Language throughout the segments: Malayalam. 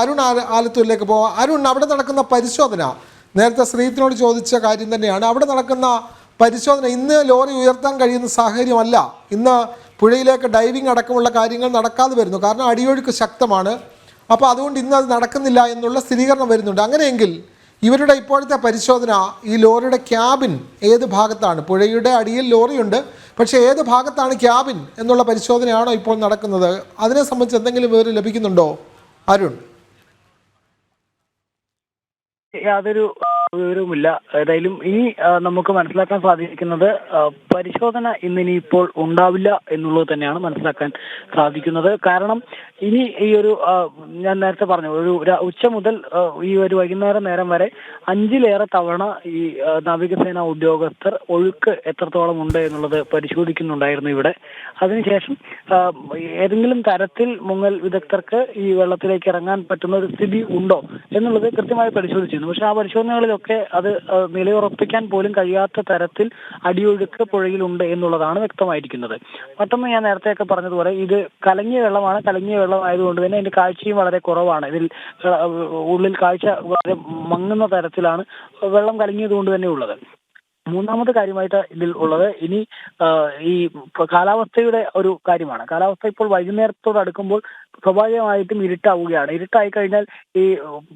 അരുൺ ആലത്തൂരിലേക്ക് പോവാം. അരുൺ, അവിടെ നടക്കുന്ന പരിശോധന നേരത്തെ ശ്രീത്തിനോട് ചോദിച്ച കാര്യം തന്നെയാണ്. അവിടെ നടക്കുന്ന പരിശോധന ഇന്ന് ലോറി ഉയർത്താൻ കഴിയുന്ന സാഹചര്യമല്ല. ഇന്ന് പുഴയിലേക്ക് ഡൈവിംഗ് അടക്കമുള്ള കാര്യങ്ങൾ നടക്കാതെ വരുന്നു. കാരണം അടിയൊഴുക്ക് ശക്തമാണ്. അപ്പോൾ അതുകൊണ്ട് ഇന്ന് അത് നടക്കുന്നില്ല എന്നുള്ള സ്ഥിരീകരണം വരുന്നുണ്ട്. അങ്ങനെയെങ്കിൽ ഇവരുടെ ഇപ്പോഴത്തെ പരിശോധന ഈ ലോറിയുടെ ക്യാബിൻ ഏത് ഭാഗത്താണ്? പുഴയുടെ അടിയിൽ ലോറിയുണ്ട്, പക്ഷേ ഏത് ഭാഗത്താണ് ക്യാബിൻ എന്നുള്ള പരിശോധനയാണോ ഇപ്പോൾ നടക്കുന്നത്? അതിനെ സംബന്ധിച്ച് എന്തെങ്കിലും വിവരം ലഭിക്കുന്നുണ്ടോ അരുൺ? യാതൊരു വിവരവുമില്ല. ഏതായാലും ഇനി നമുക്ക് മനസ്സിലാക്കാൻ സാധിക്കുന്നത് പരിശോധന ഇന്നിനിപ്പോൾ ഉണ്ടാവില്ല എന്നുള്ളത് തന്നെയാണ് മനസ്സിലാക്കാൻ സാധിക്കുന്നത്. കാരണം ഇനി ഈ ഒരു ഞാൻ നേരത്തെ പറഞ്ഞു, ഒരു ഉച്ച മുതൽ ഈ ഒരു വൈകുന്നേരം നേരം വരെ 5ലേറെ തവണ ഈ നാവികസേന ഉദ്യോഗസ്ഥർ ഒഴുക്ക് എത്രത്തോളം ഉണ്ട് എന്നുള്ളത് പരിശോധിക്കുന്നുണ്ടായിരുന്നു ഇവിടെ. അതിനുശേഷം ഏതെങ്കിലും തരത്തിൽ മുങ്ങൽ വിദഗ്ധർക്ക് ഈ വെള്ളത്തിലേക്ക് ഇറങ്ങാൻ പറ്റുന്ന ഒരു സ്ഥിതി ഉണ്ടോ എന്നുള്ളത് കൃത്യമായി പരിശോധിച്ചിരുന്നു. പക്ഷെ ആ പരിശോധനകളിലൊക്കെ അത് നിലയുറപ്പിക്കാൻ പോലും കഴിയാത്ത തരത്തിൽ അടിയൊഴുക്ക് പുഴയിലുണ്ട് എന്നുള്ളതാണ് വ്യക്തമായിരിക്കുന്നത്. മറ്റൊന്ന്, ഞാൻ നേരത്തെയൊക്കെ പറഞ്ഞതുപോലെ ഇത് കലങ്ങിയ വെള്ളമാണ്. കലങ്ങിയ വെള്ളമായതുകൊണ്ട് തന്നെ അതിന്റെ കാഴ്ചയും വളരെ കുറവാണ്. ഇതിൽ ഉള്ളിൽ കാഴ്ച വളരെ മങ്ങുന്ന തരത്തിലാണ് വെള്ളം കലങ്ങിയത് കൊണ്ട് തന്നെ ഉള്ളത്. മൂന്നാമത്തെ കാര്യമായിട്ട് ഇതിൽ ഉള്ളത് ഇനി ഈ കാലാവസ്ഥയുടെ ഒരു കാര്യമാണ്. കാലാവസ്ഥ ഇപ്പോൾ വൈകുന്നേരത്തോട് അടുക്കുമ്പോൾ സ്വാഭാവികമായിട്ടും ഇരുട്ടാവുകയാണ്. ഇരുട്ടായി കഴിഞ്ഞാൽ ഈ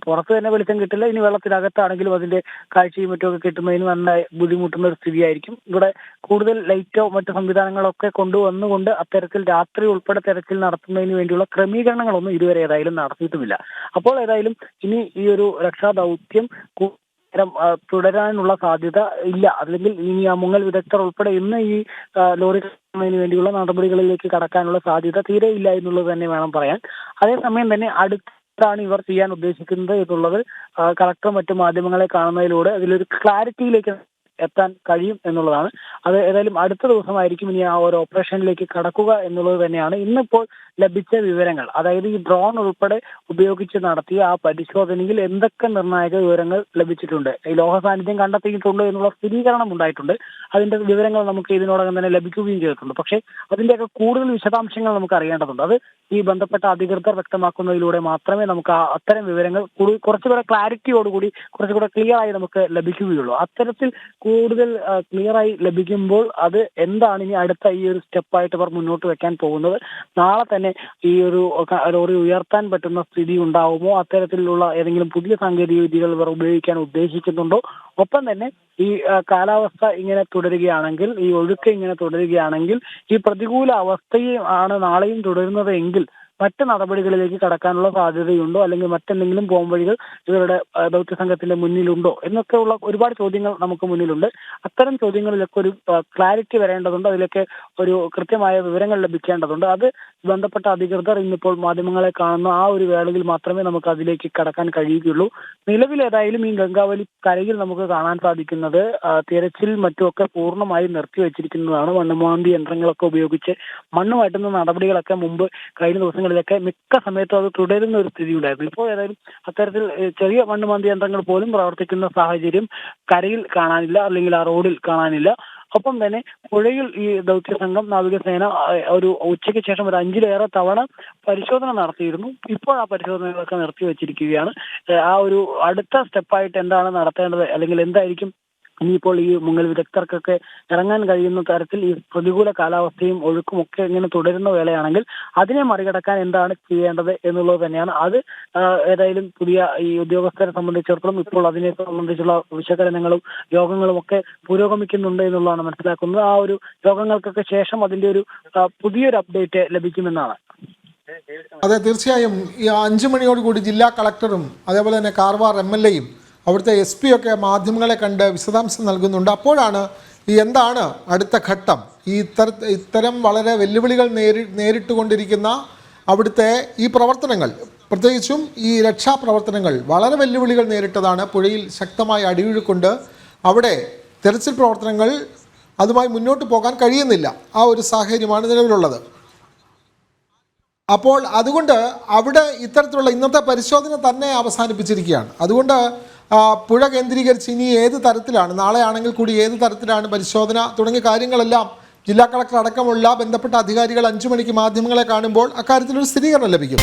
പുറത്ത് തന്നെ വെളിച്ചം കിട്ടില്ല. ഇനി വെള്ളത്തിനകത്താണെങ്കിലും അതിന്റെ കാഴ്ചയും മറ്റുമൊക്കെ കിട്ടുന്നതിന് നല്ല ബുദ്ധിമുട്ടുന്ന ഒരു സ്ഥിതിയായിരിക്കും. ഇവിടെ കൂടുതൽ ലൈറ്റോ മറ്റു സംവിധാനങ്ങളൊക്കെ കൊണ്ടുവന്നുകൊണ്ട് അത്തരത്തിൽ രാത്രി ഉൾപ്പെടെ തെരച്ചിൽ നടത്തുന്നതിന് വേണ്ടിയുള്ള ക്രമീകരണങ്ങളൊന്നും ഇതുവരെ ഏതായാലും നടത്തിയിട്ടുമില്ല. അപ്പോൾ ഏതായാലും ഇനി ഈ ഒരു രക്ഷാദൗത്യം തുടരാനുള്ള സാധ്യത ഇല്ല. അല്ലെങ്കിൽ ഇനി ആ മുങ്ങൽ വിദഗ്ധർ ഉൾപ്പെടെ ഇന്ന് ഈ ലോറി വേണ്ടിയുള്ള നടപടികളിലേക്ക് കടക്കാനുള്ള സാധ്യത തീരെ ഇല്ല എന്നുള്ളത് തന്നെ വേണം പറയാൻ. അതേസമയം തന്നെ അടുത്താണ് ഇവർ ചെയ്യാൻ ഉദ്ദേശിക്കുന്നത് എന്നുള്ളത് കളക്ടർ മറ്റു മാധ്യമങ്ങളെ കാണുന്നതിലൂടെ അതിലൊരു ക്ലാരിറ്റിയിലേക്ക് എത്താൻ കഴിയും എന്നുള്ളതാണ്. അത് ഏതായാലും അടുത്ത ദിവസമായിരിക്കും ഇനി ആ ഒരു ഓപ്പറേഷനിലേക്ക് കടക്കുക എന്നുള്ളത് തന്നെയാണ് ഇന്നിപ്പോൾ ലഭിച്ച വിവരങ്ങൾ. അതായത് ഈ ഡ്രോൺ ഉൾപ്പെടെ ഉപയോഗിച്ച് നടത്തിയ ആ പരിശോധനയിൽ എന്തൊക്കെ നിർണായക വിവരങ്ങൾ ലഭിച്ചിട്ടുണ്ട്, ഈ ലോഹ സാന്നിധ്യം കണ്ടെത്തിയിട്ടുണ്ട് എന്നുള്ള സ്ഥിരീകരണം ഉണ്ടായിട്ടുണ്ട്. അതിന്റെ വിവരങ്ങൾ നമുക്ക് ഇതിനോടകം തന്നെ ലഭിക്കുകയും ചെയ്തിട്ടുണ്ട്. പക്ഷേ അതിന്റെയൊക്കെ കൂടുതൽ വിശദാംശങ്ങൾ നമുക്ക് അറിയേണ്ടതുണ്ട്. അത് ഈ ബന്ധപ്പെട്ട അധികൃതർ വ്യക്തമാക്കുന്നതിലൂടെ മാത്രമേ നമുക്ക് അത്തരം വിവരങ്ങൾ കുറച്ചുകൂടെ ക്ലാരിറ്റിയോടുകൂടി കുറച്ചുകൂടെ ക്ലിയർ ആയി നമുക്ക് ലഭിക്കുകയുള്ളൂ. അത്തരത്തിൽ കൂടുതൽ ക്ലിയർ ആയി ലഭിക്കുമ്പോൾ അത് എന്താണ് ഇനി അടുത്ത ഈ ഒരു സ്റ്റെപ്പായിട്ട് ഇവർ മുന്നോട്ട് വെക്കാൻ പോകുന്നത്, നാളെ തന്നെ ഈ ഒരു ലോറി ഉയർത്താൻ പറ്റുന്ന സ്ഥിതി ഉണ്ടാവുമോ, അത്തരത്തിലുള്ള ഏതെങ്കിലും പുതിയ സാങ്കേതിക വിദ്യകൾ ഇവർ ഉപയോഗിക്കാൻ ഉദ്ദേശിക്കുന്നുണ്ടോ, ഒപ്പം തന്നെ ഈ കാലാവസ്ഥ ഇങ്ങനെ തുടരുകയാണെങ്കിൽ, ഈ ഒഴുക്ക് ഇങ്ങനെ തുടരുകയാണെങ്കിൽ, ഈ പ്രതികൂല അവസ്ഥയും ആണ് നാളെയും തുടരുന്നത് എങ്കിൽ മറ്റ് നടപടികളിലേക്ക് കടക്കാനുള്ള സാധ്യതയുണ്ടോ, അല്ലെങ്കിൽ മറ്റെന്തെങ്കിലും പോംവഴികൾ ഇവരുടെ ദൗത്യ സംഘത്തിന്റെ മുന്നിലുണ്ടോ എന്നൊക്കെയുള്ള ഒരുപാട് ചോദ്യങ്ങൾ നമുക്ക് മുന്നിലുണ്ട്. അത്തരം ചോദ്യങ്ങളിലൊക്കെ ഒരു ക്ലാരിറ്റി വരേണ്ടതുണ്ട്. അതിലൊക്കെ ഒരു കൃത്യമായ വിവരങ്ങൾ ലഭിക്കേണ്ടതുണ്ട്. അത് ബന്ധപ്പെട്ട അധികൃതർ ഇന്നിപ്പോൾ മാധ്യമങ്ങളെ കാണുന്ന ആ ഒരു വേളയിൽ മാത്രമേ നമുക്ക് അതിലേക്ക് കടക്കാൻ കഴിയുകയുള്ളൂ. നിലവിൽ ഏതായാലും ഈ ഗംഗാവലി കരയിൽ നമുക്ക് കാണാൻ സാധിക്കുന്നത് തിരച്ചിൽ മറ്റുമൊക്കെ പൂർണ്ണമായി നിർത്തിവെച്ചിരിക്കുന്നതാണ്. മണ്ണുമാന്തി യന്ത്രങ്ങളൊക്കെ ഉപയോഗിച്ച് മണ്ണ് മാറ്റുന്ന നടപടികളൊക്കെ മുമ്പ് കഴിഞ്ഞ ദിവസങ്ങളിലൊക്കെ മിക്ക സമയത്തും അത് തുടരുന്ന ഒരു സ്ഥിതി ഉണ്ടായിരുന്നു. ഇപ്പോൾ ഏതായാലും അത്തരത്തിൽ ചെറിയ മണ്ണുമാന്തി യന്ത്രങ്ങൾ പോലും പ്രവർത്തിക്കുന്ന സാഹചര്യം കരയിൽ കാണാനില്ല, അല്ലെങ്കിൽ ആ റോഡിൽ കാണാനില്ല. ഒപ്പം തന്നെ പുഴയിൽ ഈ ദൗത്യ സംഘം നാവികസേന ഒരു ഉച്ചയ്ക്ക് ശേഷം ഒരു 5ലേറെ തവണ പരിശോധന നടത്തിയിരുന്നു. ഇപ്പോൾ ആ പരിശോധനകളൊക്കെ നിർത്തിവെച്ചിരിക്കുകയാണ്. ആ ഒരു അടുത്ത സ്റ്റെപ്പായിട്ട് എന്താണ് നടത്തേണ്ടത്, അല്ലെങ്കിൽ എന്തായിരിക്കും ഇനിയിപ്പോൾ ഈ മുങ്ങൽ വിദഗ്ധർക്കൊക്കെ ഇറങ്ങാൻ കഴിയുന്ന തരത്തിൽ ഈ പ്രതികൂല കാലാവസ്ഥയും ഒഴുക്കും ഒക്കെ ഇങ്ങനെ തുടരുന്ന വേളയാണെങ്കിൽ അതിനെ മറികടക്കാൻ എന്താണ് ചെയ്യേണ്ടത് എന്നുള്ളത് തന്നെയാണ്. അത് ഏതായാലും പുതിയ ഈ ഉദ്യോഗസ്ഥരെ സംബന്ധിച്ചിടത്തോളം ഇപ്പോൾ അതിനെ സംബന്ധിച്ചുള്ള വിശകലനങ്ങളും യോഗങ്ങളും ഒക്കെ പുരോഗമിക്കുന്നുണ്ട് എന്നുള്ളതാണ് മനസ്സിലാക്കുന്നത്. ആ ഒരു യോഗങ്ങൾക്കൊക്കെ ശേഷം അതിന്റെ ഒരു പുതിയൊരു അപ്ഡേറ്റ് ലഭിക്കുമെന്നാണ്. അതെ, തീർച്ചയായും ഈ 5 മണിയോടുകൂടി ജില്ലാ കളക്ടറും അതേപോലെ തന്നെ കാർവാർ MLAയും അവിടുത്തെ SP ഒക്കെ മാധ്യമങ്ങളെ കണ്ട് വിശദാംശം നൽകുന്നുണ്ട്. അപ്പോഴാണ് ഈ എന്താണ് അടുത്ത ഘട്ടം, ഈ ഇത്തരം വളരെ വെല്ലുവിളികൾ നേരിട്ടുകൊണ്ടിരിക്കുന്ന അവിടുത്തെ ഈ പ്രവർത്തനങ്ങൾ, പ്രത്യേകിച്ചും ഈ രക്ഷാപ്രവർത്തനങ്ങൾ വളരെ വെല്ലുവിളികൾ നേരിട്ടതാണ്. പുഴയിൽ ശക്തമായ അടിയൊഴുക്കുണ്ട്. അവിടെ തെരച്ചിൽ പ്രവർത്തനങ്ങൾ അതുമായി മുന്നോട്ട് പോകാൻ കഴിയുന്നില്ല. ആ ഒരു സാഹചര്യമാണ് നിലവിലുള്ളത്. അപ്പോൾ അതുകൊണ്ട് അവിടെ ഇത്തരത്തിലുള്ള ഇന്നത്തെ പരിശോധന തന്നെ അവസാനിപ്പിച്ചിരിക്കുകയാണ്. അതുകൊണ്ട് പുഴ കേന്ദ്രീകരിച്ച് ഇനി ഏത് തരത്തിലാണ്, നാളെ ആണെങ്കിൽ കൂടി ഏത് തരത്തിലാണ് പരിശോധന തുടങ്ങിയ കാര്യങ്ങളെല്ലാം ജില്ലാ കളക്ടർ അടക്കമുള്ള ബന്ധപ്പെട്ട അധികാരികൾ 5 മണിക്ക് മാധ്യമങ്ങളെ കാണുമ്പോൾ അക്കാര്യത്തിലൊരു സ്ഥിരീകരണം ലഭിക്കും.